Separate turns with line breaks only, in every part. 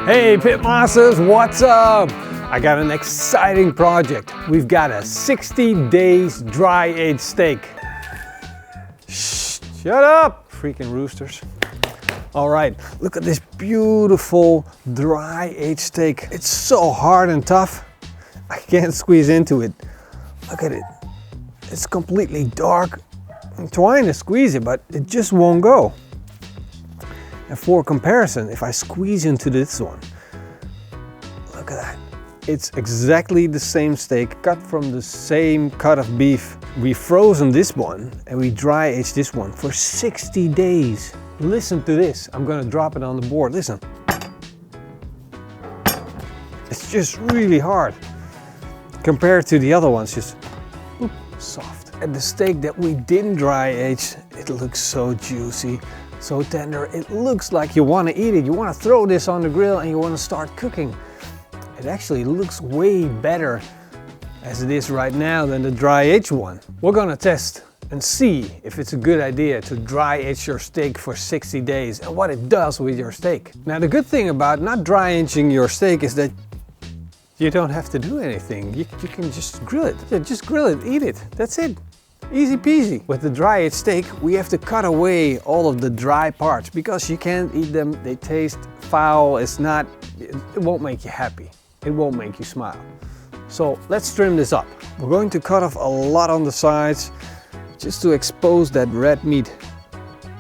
Hey Pitmasters, what's up? I got an exciting project. We've got a 60 days dry aged steak. Shh, shut up, freaking roosters. All right, look at this beautiful dry aged steak. It's so hard and tough. I can't squeeze into it. Look at it. It's completely dark. I'm trying to squeeze it, but it just won't go. And for comparison, if I squeeze into this one, look at that. It's exactly the same steak, cut from the same cut of beef. We frozen this one and we dry aged this one for 60 days. Listen to this. I'm gonna drop it on the board. Listen. It's just really hard compared to the other ones, just soft. And the steak that we didn't dry age, it looks so juicy, so tender. It looks like you want to eat it. You want to throw this on the grill and you want to start cooking. It actually looks way better as it is right now than the dry aged one. We're gonna test and see if it's a good idea to dry age your steak for 60 days and what it does with your steak. Now the good thing about not dry aging your steak is that you don't have to do anything. You can just grill it. Yeah, just grill it, eat it. That's it. Easy peasy. With the dry aged steak, we have to cut away all of the dry parts because you can't eat them. They taste foul. It won't make you happy. It won't make you smile. So let's trim this up. We're going to cut off a lot on the sides just to expose that red meat.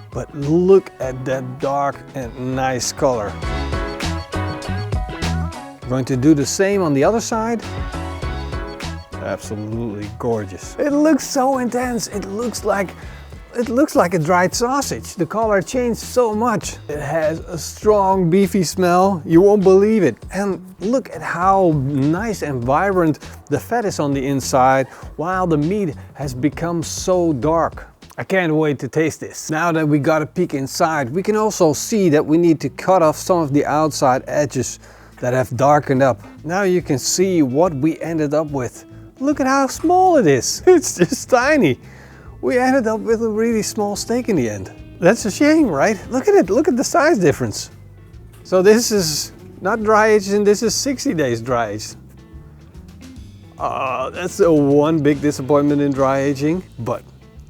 But look at that dark and nice color. We're going to do the same on the other side. Absolutely gorgeous. It looks so intense. It looks like a dried sausage. The color changed so much. It has a strong beefy smell. You won't believe it. And look at how nice and vibrant the fat is on the inside while the meat has become so dark. I can't wait to taste this. Now that we got a peek inside, we can also see that we need to cut off some of the outside edges that have darkened up. Now you can see what we ended up with. Look at how small it is. It's just tiny. We ended up with a really small steak in the end. That's a shame, right? Look at it, look at the size difference. So this is not dry aged and this is 60 days dry aged. That's one big disappointment in dry aging, but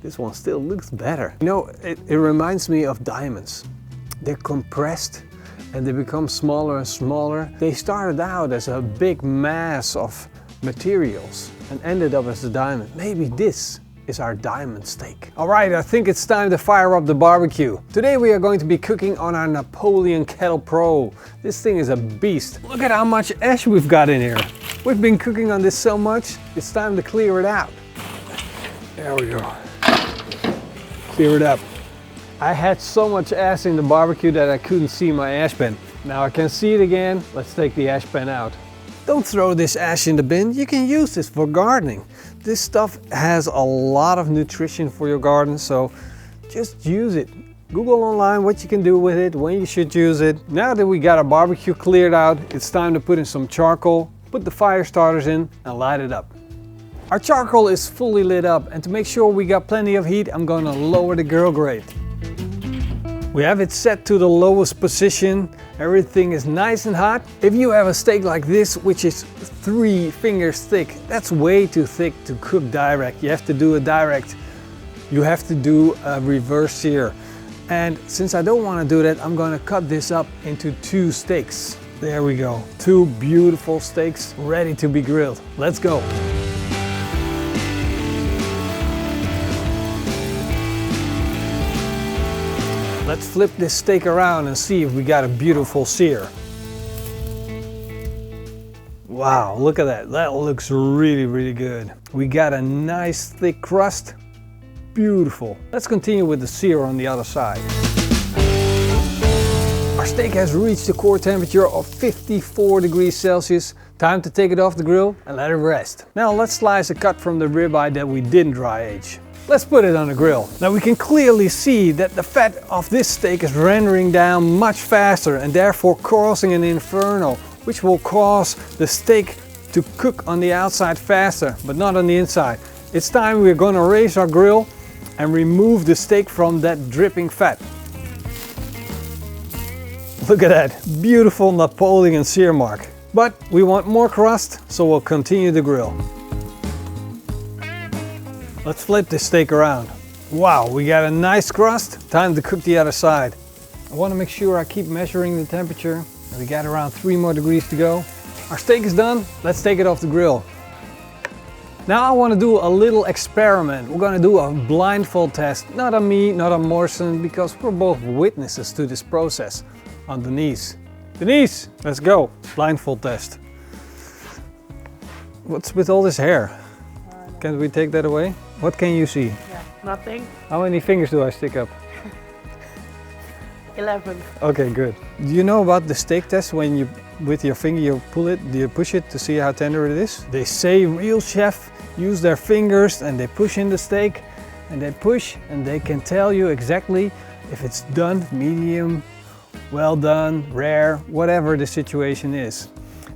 this one still looks better. You know, it reminds me of diamonds. They're compressed and they become smaller and smaller. They started out as a big mass of materials and ended up as a diamond. Maybe this is our diamond steak. All right, I think it's time to fire up the barbecue. Today we are going to be cooking on our Napoleon Kettle Pro. This thing is a beast. Look at how much ash we've got in here. We've been cooking on this so much, it's time to clear it out. There we go. Clear it up. I had so much ash in the barbecue that I couldn't see my ash bin. Now I can see it again. Let's take the ash bin out. Don't throw this ash in the bin. You can use this for gardening. This stuff has a lot of nutrition for your garden, so just use it. Google online what you can do with it, when you should use it. Now that we got our barbecue cleared out, it's time to put in some charcoal, put the fire starters in and light it up. Our charcoal is fully lit up, and to make sure we got plenty of heat, I'm going to lower the grill grate. We have it set to the lowest position. Everything is nice and hot. If you have a steak like this, which is 3 fingers thick, that's way too thick to cook direct. You have to do a direct. You have to do a reverse sear. And since I don't want to do that, I'm going to cut this up into 2 steaks. There we go. 2 beautiful steaks ready to be grilled. Let's go. Let's flip this steak around and see if we got a beautiful sear. Wow, look at that. That looks really, really good. We got a nice thick crust. Beautiful. Let's continue with the sear on the other side. Our steak has reached a core temperature of 54 degrees Celsius. Time to take it off the grill and let it rest. Now let's slice a cut from the ribeye that we didn't dry age. Let's put it on the grill. Now we can clearly see that the fat of this steak is rendering down much faster and therefore causing an inferno, which will cause the steak to cook on the outside faster, but not on the inside. It's time we're going to raise our grill and remove the steak from that dripping fat. Look at that, beautiful Napoleon sear mark. But we want more crust, so we'll continue the grill. Let's flip this steak around. Wow, we got a nice crust. Time to cook the other side. I want to make sure I keep measuring the temperature. We got around 3 more degrees to go. Our steak is done. Let's take it off the grill. Now I want to do a little experiment. We're going to do a blindfold test. Not on me, not on Morrison, because we're both witnesses to this process. On Denise. Denise, let's go. Blindfold test. What's with all this hair? Can we take that away? What can you see?
Yeah, nothing.
How many fingers do I stick up?
11.
Okay, good. Do you know about the steak test when you, with your finger, you pull it, you push it to see how tender it is? They say real chefs use their fingers and they push in the steak and they push and they can tell you exactly if it's done, medium, well done, rare, whatever the situation is.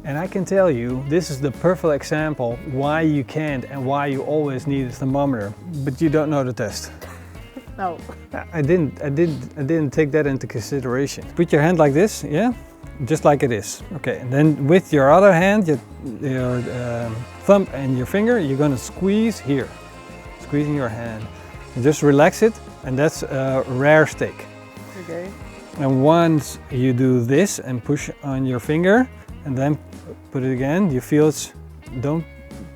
And I can tell you, this is the perfect example why you can't and why you always need a thermometer. But you don't know the test.
No.
I didn't take that into consideration. Put your hand like this, yeah? Just like it is. Okay, and then with your other hand, your thumb and your finger, you're gonna squeeze here. Squeezing your hand. And just relax it, and that's a rare steak.
Okay.
And once you do this and push on your finger, and then put it again, you feel it's, don't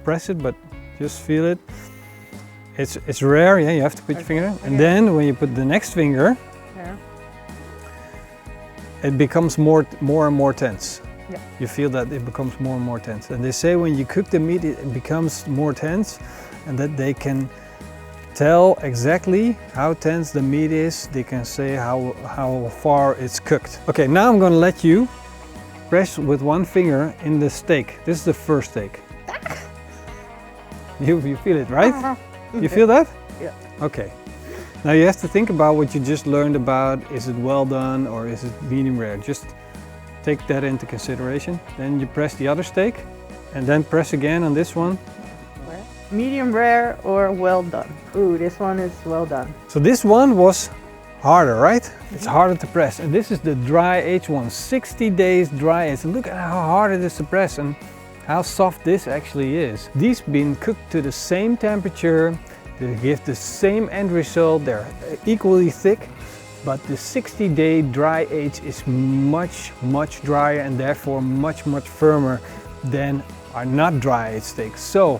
press it, but just feel it. It's rare, yeah, you have to put your finger in. And then when you put the next finger,
yeah,
it becomes more and more tense.
Yeah.
You feel that it becomes more and more tense. And they say when you cook the meat, it becomes more tense, and that they can tell exactly how tense the meat is. They can say how far it's cooked. Okay, now I'm gonna let you press with one finger in the steak. This is the first steak. You feel it, right? You feel that?
Yeah.
Okay. Now you have to think about what you just learned about. Is it well done or is it medium rare? Just take that into consideration. Then you press the other steak and then press again on this one.
Medium rare or well done? Ooh, this one is well done.
So this one was harder, right? It's harder to press. And this is the dry aged one, 60 days dry aged. Look at how hard it is to press and how soft this actually is. These been cooked to the same temperature, they give the same end result, they're equally thick, but the 60-day dry age is much drier and therefore much firmer than our not dry aged steaks. So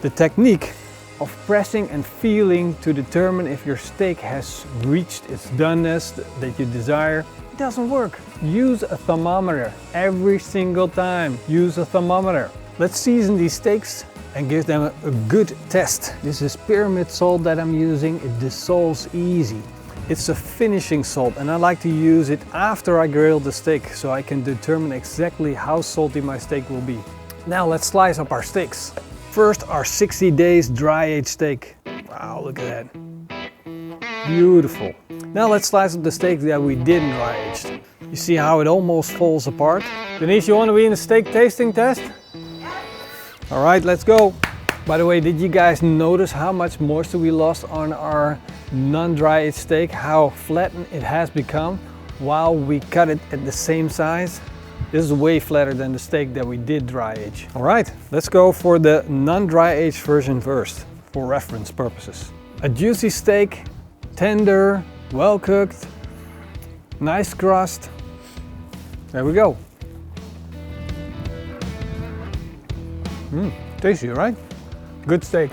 the technique of pressing and feeling to determine if your steak has reached its doneness that you desire, it doesn't work. Use a thermometer every single time. Use a thermometer. Let's season these steaks and give them a good test. This is pyramid salt that I'm using. It dissolves easy. It's a finishing salt and I like to use it after I grill the steak so I can determine exactly how salty my steak will be. Now let's slice up our steaks. First, our 60 days dry aged steak. Wow, look at that. Beautiful. Now let's slice up the steak that we didn't dry aged. You see how it almost falls apart? Denise, you want to be in the steak tasting test? All right, let's go. By the way, did you guys notice how much moisture we lost on our non-dry aged steak? How flattened it has become while we cut it at the same size? This is way flatter than the steak that we did dry age. All right, let's go for the non-dry aged version first, for reference purposes. A juicy steak, tender, well cooked, nice crust. There we go. Tasty, right? Good steak.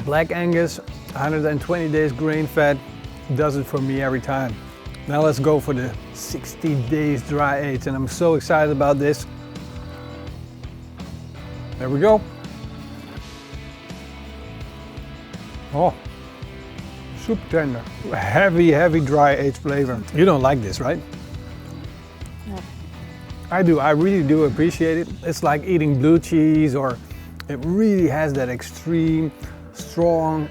Black Angus, 120 days grain fed, does it for me every time. Now let's go for the 60 days dry aged, and I'm so excited about this. There we go. Oh, super tender. Heavy dry aged flavor. You don't like this, right?
No.
I do, I really do appreciate it. It's like eating blue cheese, or it really has that extreme, strong,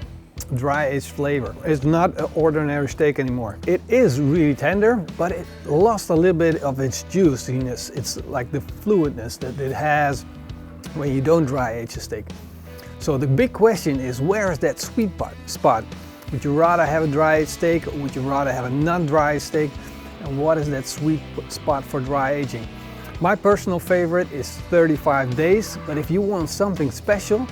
dry aged flavor. It's not an ordinary steak anymore. It is really tender, but it lost a little bit of its juiciness. It's like the fluidness that it has when you don't dry age a steak. So the big question is, where is that sweet spot? Would you rather have a dry aged steak, or would you rather have a non-dry steak? and what is that sweet spot for dry aging. My personal favorite is 35 days, but if you want something special,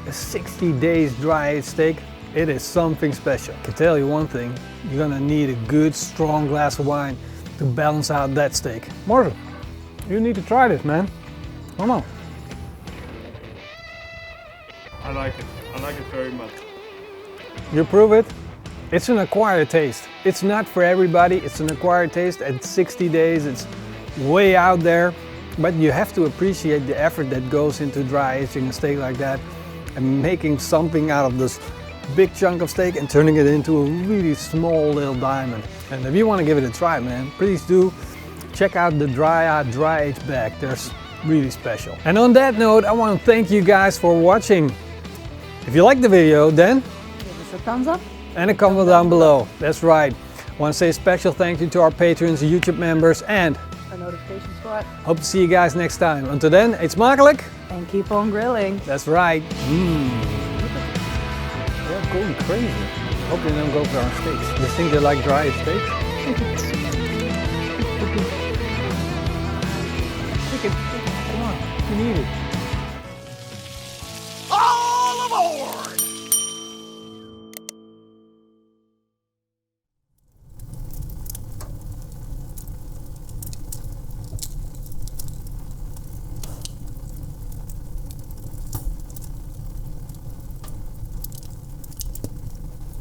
a 60 days dry aged steak, it is something special. I can tell you one thing, you're gonna need a good strong glass of wine to balance out that steak. Martin, you need to try this, man. Come on.
I like it. I like it very much.
You prove it? It's an acquired taste. It's not for everybody, it's an acquired taste. At 60 days, it's way out there, but you have to appreciate the effort that goes into dry aging a steak like that and making something out of this big chunk of steak and turning it into a really small little diamond. And if you want to give it a try, man, please do check out the dry aged bag. They're really special. And on that note, I want to thank you guys for watching. If you liked the video, then
Give us a thumbs up.
and a comment down below. That's right. I want to say a special thank you to our patrons, YouTube members, and
A notification spot.
hope to see you guys next time. Until then, eet smakelijk.
And keep on grilling.
That's right. They're going crazy. Hope they don't go for our steaks. You think they like dry steaks? Chicken. Come on, you can eat it.